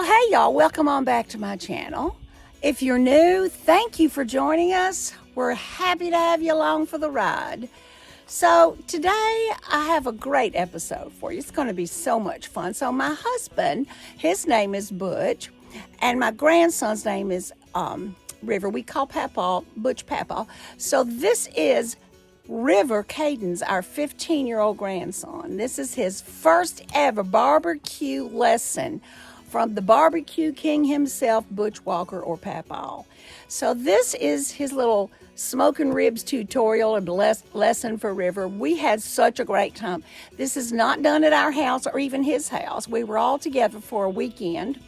Well, hey y'all, welcome on back to my channel. If you're new, thank you for joining us. We're happy to have you along for the ride. So today I have a great episode for you. It's going to be so much fun. So my husband, his name is Butch, and my grandson's name is River. We call Papaw Butch Papaw. So this is River Caden's, our 15-year-old grandson. This is his first ever barbecue lesson from the barbecue king himself, Butch Walker or Papaw. So this is his little smoking ribs tutorial and lesson for River. We had such a great time. This is not done at our house or even his house. We were all together for a weekend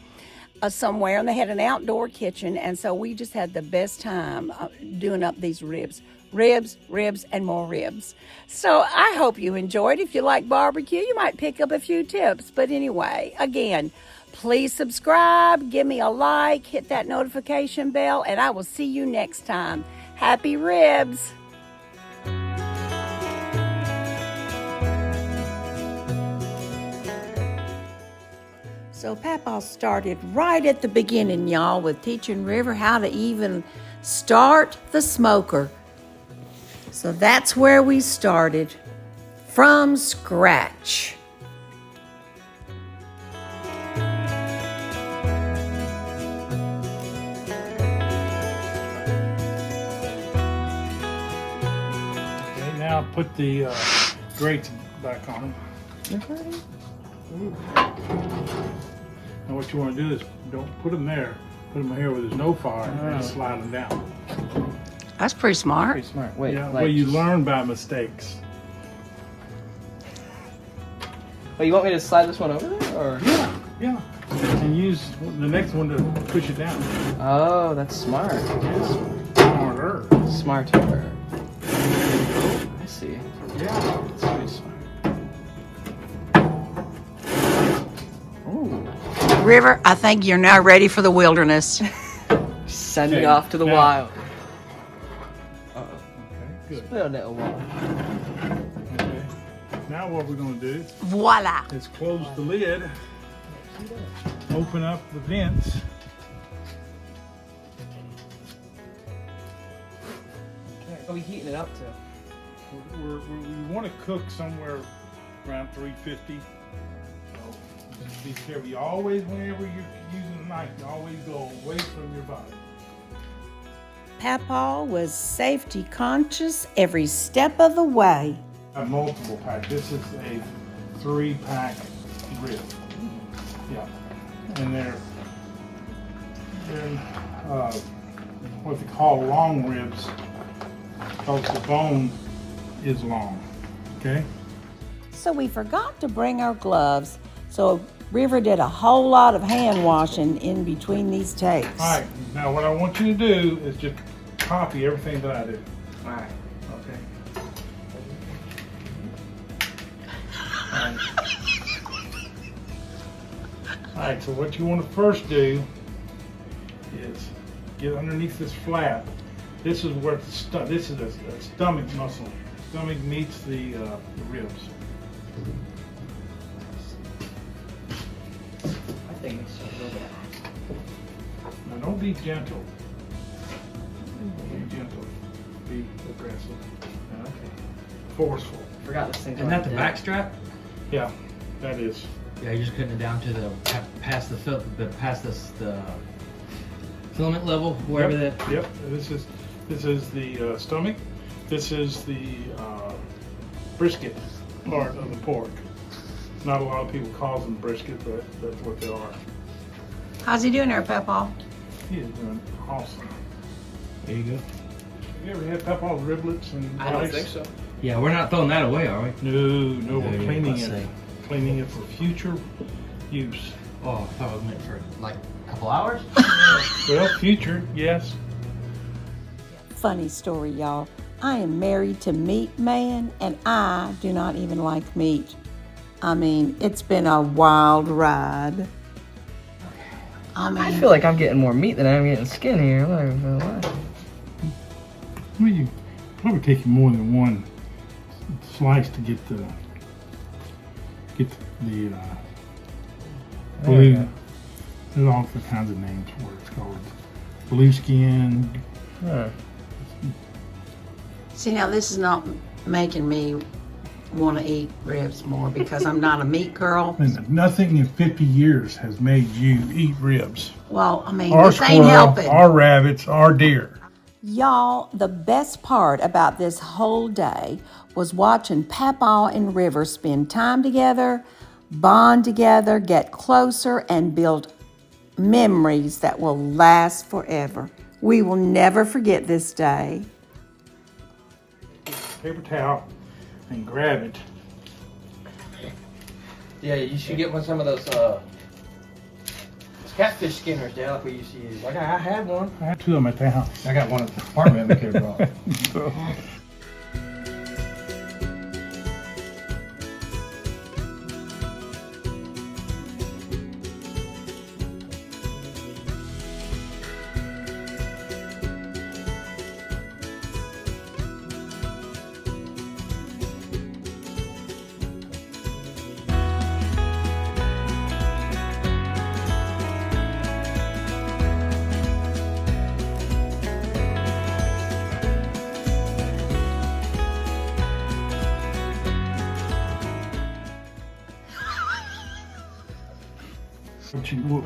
somewhere, and they had an outdoor kitchen, and so we just had the best time doing up these ribs, and more ribs. So I hope you enjoyed. If you like barbecue, you might pick up a few tips. But anyway, again, please subscribe, give me a like, hit that notification bell, and I will see you next time. Happy ribs! So Papaw started right at the beginning, y'all, with teaching River how to even start the smoker. So that's where we started, from scratch. Okay, now put the grates back on them. Now what you want to do is don't put them there. Put them here where there's no fire and slide them down. That's pretty smart. Pretty smart. Wait, Yeah, like, well, you learn by mistakes. oh, you want me to slide this one over there, or? Yeah. And use the next one to push it down. Oh, that's smart. Smarter. Smarter. I see. Yeah. That's pretty smart. Ooh. River, I think you're now ready for the wilderness. Sending Okay, off to the now- wild. Okay, good. Split a little wall. Okay. Now what we're going to do Voila. is close the lid, open up the vents. Are we heating it up to? We want to cook somewhere around 350. So just be careful. You always, whenever you're using a knife, you always go away from your body. Papaw was safety conscious every step of the way. A multiple pack. This is a 3-pack rib. Yeah, and they're what they call long ribs because the bone is long. Okay. So we forgot to bring our gloves, so River did a whole lot of hand washing in between these takes. All right. Now what I want you to do is just copy everything that I do. All right. Okay. All right, so what you want to first do is get underneath this flap. This is where this is a stomach muscle. Stomach meets the ribs. I think it's a little bit. Now don't be gentle. Be gentle. Be aggressive. Okay. Forceful. Forgot this thing. Isn't that the back strap? Yeah, that is. Yeah, you're just cutting it down to the past the filament level, wherever Yep, that. Yep. This is the stomach. This is the brisket part of the pork. Not a lot of people call them brisket, but that's what they are. How's he doing there, Papaw? He is doing awesome. There you go. Have you ever had Papaw's riblets and I don't rice? think so. Yeah, we're not throwing that away, are we? No, we're Yeah, cleaning let's it. see. Cleaning it for future use. Oh, I thought it was meant for like a couple hours. Well, future, yes. Funny story, y'all. I am married to Meat Man, and I do not even like meat. I mean, it's been a wild ride. I feel like I'm getting more meat than I'm getting skin here. I'm not even gonna lie. Well, you probably take you more than one slice to get the There we go. There's all different kinds of names for it. It's called blue skin. Huh. See, now this is not making me want to eat ribs more because I'm not a meat girl. And nothing in 50 years has made you eat ribs. Well, I mean, Our this ain't squirrel, helping. our rabbits, our deer. Y'all, the best part about this whole day was watching Papaw and River spend time together, bond together, get closer, and build memories that will last forever. We will never forget this day. Paper towel and grab it. Yeah, you should get some of those catfish skinners, Dad, like we used to use. Like I had one. I have 2 of them at the house. I got one at the apartment we could have brought.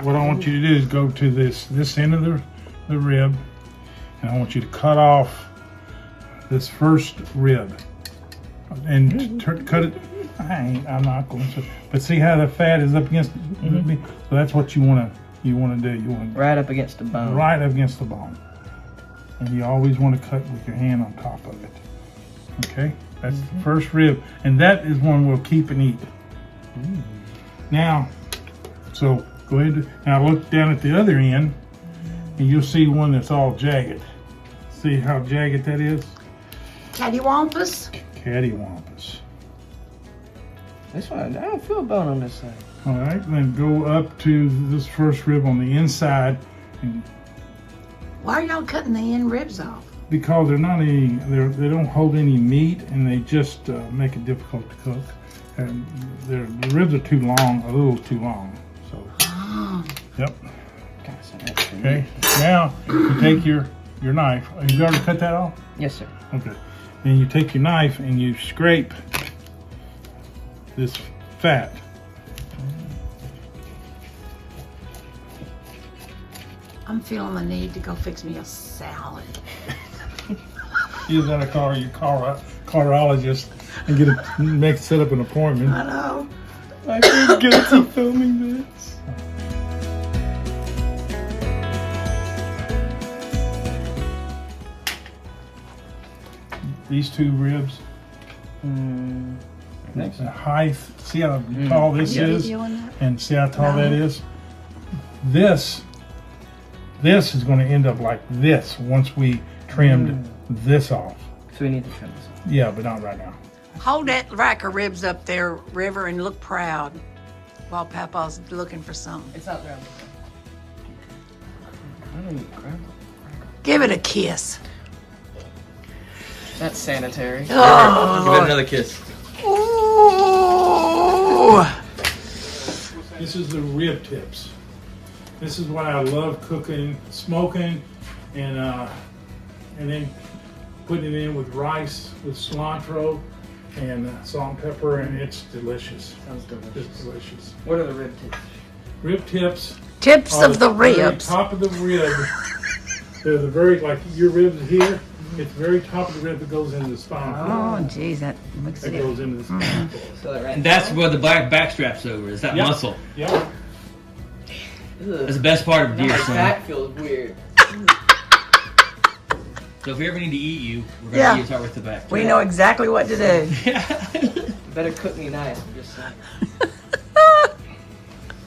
What I want you to do is go to this end of the rib, and I want you to cut off this first rib and cut it. I'm not going to. But see how the fat is up against me. So that's what you want to do. You want to Right up against the bone. right up against the bone, and you always want to cut with your hand on top of it. Okay, that's the first rib, and that is one we'll keep and eat. Now, so go ahead now look down at the other end, and you'll see one that's all jagged. See how jagged that is? Cattywampus? Cattywampus. This one, I don't feel a bone on this side. All right, then go up to this first rib on the inside, and Why are y'all cutting the end ribs off? because they don't hold any meat, and they just make it difficult to cook. And the ribs are too long, a little too long. So, yep. Okay. Now you take your knife. Have you already cut that off? Yes, sir. Okay. Then you take your knife and you scrape this fat. I'm feeling the need to go fix me a salad. Use that to call your cardiologist and set up an appointment. I know. I feel guilty filming this. These 2 ribs. Next. The height. See how tall this is, That? and see how tall No. that is. This is going to end up like this once we trimmed this off. So we need to trim this off. Yeah, but not right now. Hold that rack of ribs up there, River, and look proud while Papaw's looking for something. It's out there on the side. I don't need crap. Give it a kiss. That's sanitary. Oh, Give it another kiss. Ooh. This is the rib tips. This is why I love cooking, smoking, and then putting it in with rice, with cilantro, and salt and pepper, and it's delicious. Sounds delicious. It's delicious. What are the rib tips? Rib tips. Tips are of the very ribs. top of the rib. They're the very, like your ribs here. It's the very top of the rib that goes into the spine. Oh, geez, that makes That it. goes into the spine. So that right And that's where the black backstrap's over. Is that Yep. muscle? Yeah. That's the best part of Now deer, my son. back feels weird. So if we ever need to eat you, we're Yeah. gonna start with the back. We know exactly what to do. Better cook me nice. I'm just saying.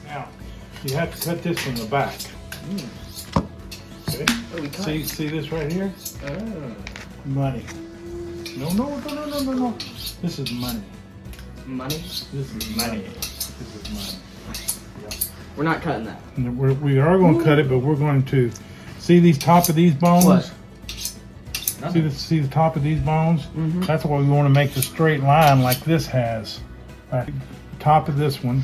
Now, you have to cut this from the back. Okay. What do we cut? See this right here? Oh. Money. No. This is money. Money? This is money. This is money. We're not cutting that. And we are going to cut it, but we're going to see these top of these bones. What? See the top of these bones? That's why we want to make the straight line like this has. Right? Top of this one.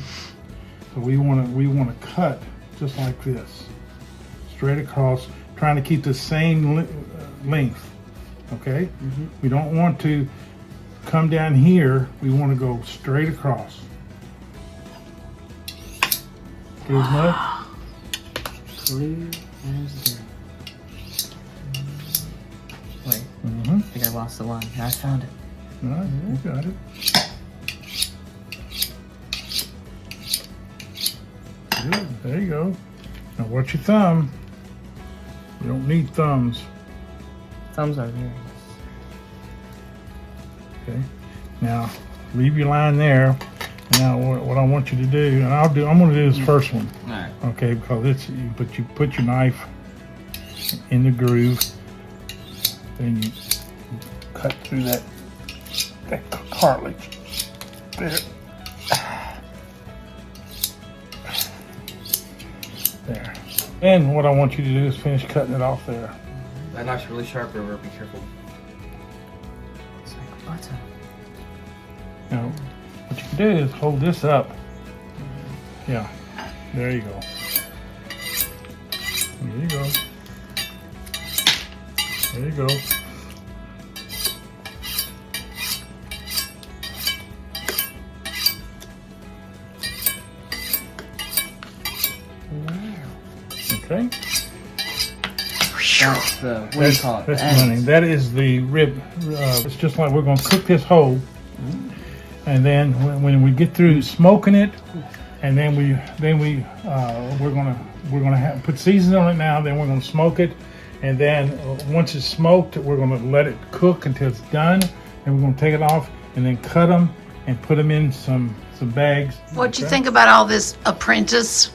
So we want to cut just like this, straight across, trying to keep the same length. Okay, we don't want to come down here. We want to go straight across. Good enough. Clear as day. Wait, I think I lost the line. I found it. All right, you got it. Good. There you go. Now watch your thumb. You don't need thumbs. Thumbs are there. Okay. Now leave your line there. Now what I want you to do, and I'm going to do this first one. All right. Okay, because you put your knife in the groove, then you cut through that cartilage. There. There. And what I want you to do is finish cutting it off there. That knife's really sharp, River. Be careful. It's like butter. Now, what you can do is hold this up. Yeah. There you go. There you go. There you go. Okay. That's the, what do you call it? That's running. That is the rib. It's just like we're going to cook this whole, and then when we get through smoking it, and then we're gonna put seasoning on it now. Then we're gonna smoke it, and then once it's smoked, we're gonna let it cook until it's done, and we're gonna take it off and then cut them and put them in some bags. What'd you think about all this, apprentice?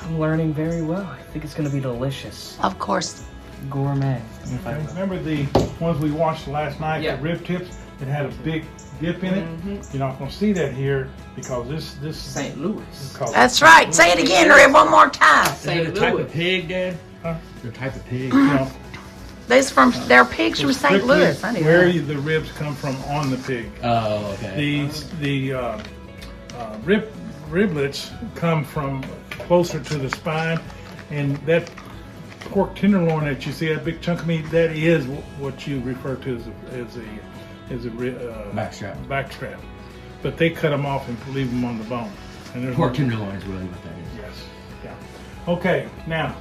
I'm learning very well. I think it's going to be delicious. Of course. Gourmet. Okay. Remember the ones we watched last night, Yeah. the rib tips that had a big dip in it? You're not going to see that here because this St. Louis. is called. That's right. Say it again, Rib, one more time. Is it a type of pig, Dad? Huh? Is it a type of pig? No, They're pigs from St. strictly Louis. I knew where that. the ribs come from on the pig. Oh, okay. The riblets come from closer to the spine, and that pork tenderloin that you see, that big chunk of meat, that is what you refer to as a Backstrap. backstrap. But they cut them off and leave them on the bone. And there's Pork no- tenderloin is really what that is. Yes. Yeah. Okay. Now.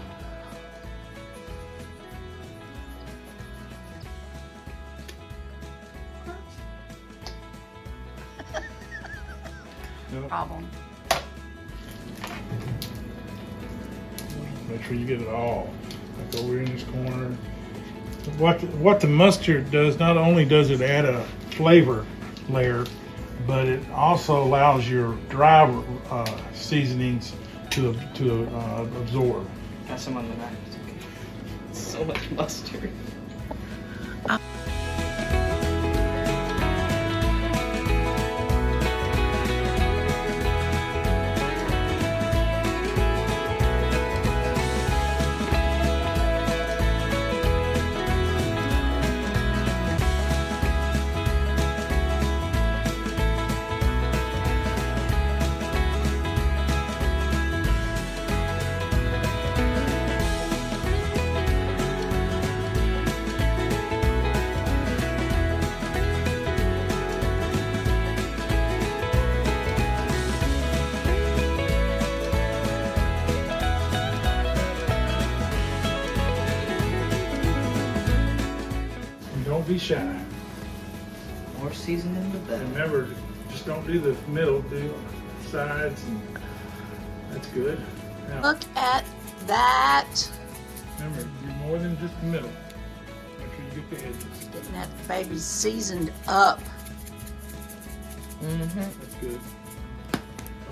Problem. Make sure you get it all. Like over in this corner. What the mustard does, not only does it add a flavor layer, but it also allows your dry seasonings to absorb. Got some on the knife. It's okay. So much mustard. Don't be shy. More seasoning, the better. Remember, just don't do the middle, do sides, and that's good. Now, Look at that. remember, you're more than just the middle. Make sure you get the edges. Getting that baby seasoned up. That's good.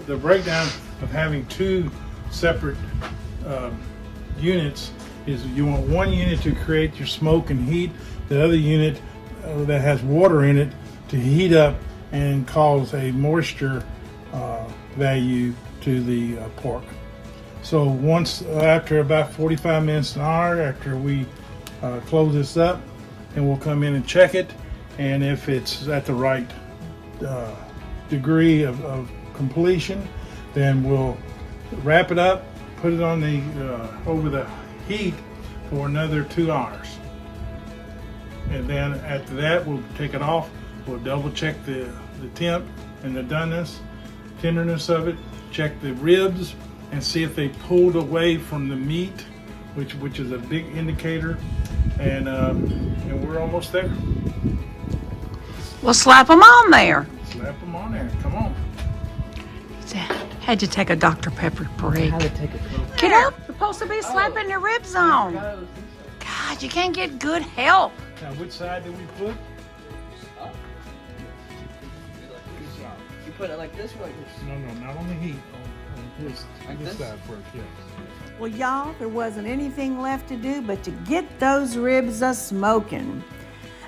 The breakdown of having two separate units is you want one unit to create your smoke and heat, the other unit that has water in it to heat up and cause a moisture value to the pork. So once after about 45 minutes an hour after we close this up, and we'll come in and check it, and if it's at the right degree of completion, then we'll wrap it up put it on the over the heat for another 2 hours. And then after that, we'll take it off. We'll double check the temp and the tenderness of it. Check the ribs and see if they pulled away from the meat, which is a big indicator. And we're almost there. We'll slap them on there. Slap them on there. Come on. Had to take a Dr. Pepper break. How to take a Coke. Get up. You're supposed to be slapping your ribs on. God, you can't get good help. Now, which side do we put? You put it like this or like this? No, not on the heat. On this side first, yes. Well, y'all, there wasn't anything left to do but to get those ribs a-smoking.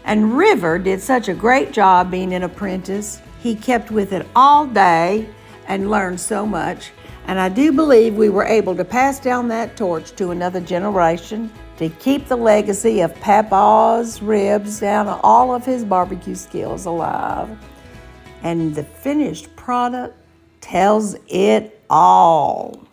And River did such a great job being an apprentice. He kept with it all day and learned so much. And I do believe we were able to pass down that torch to another generation to keep the legacy of Papaw's ribs and all of his barbecue skills alive. And the finished product tells it all.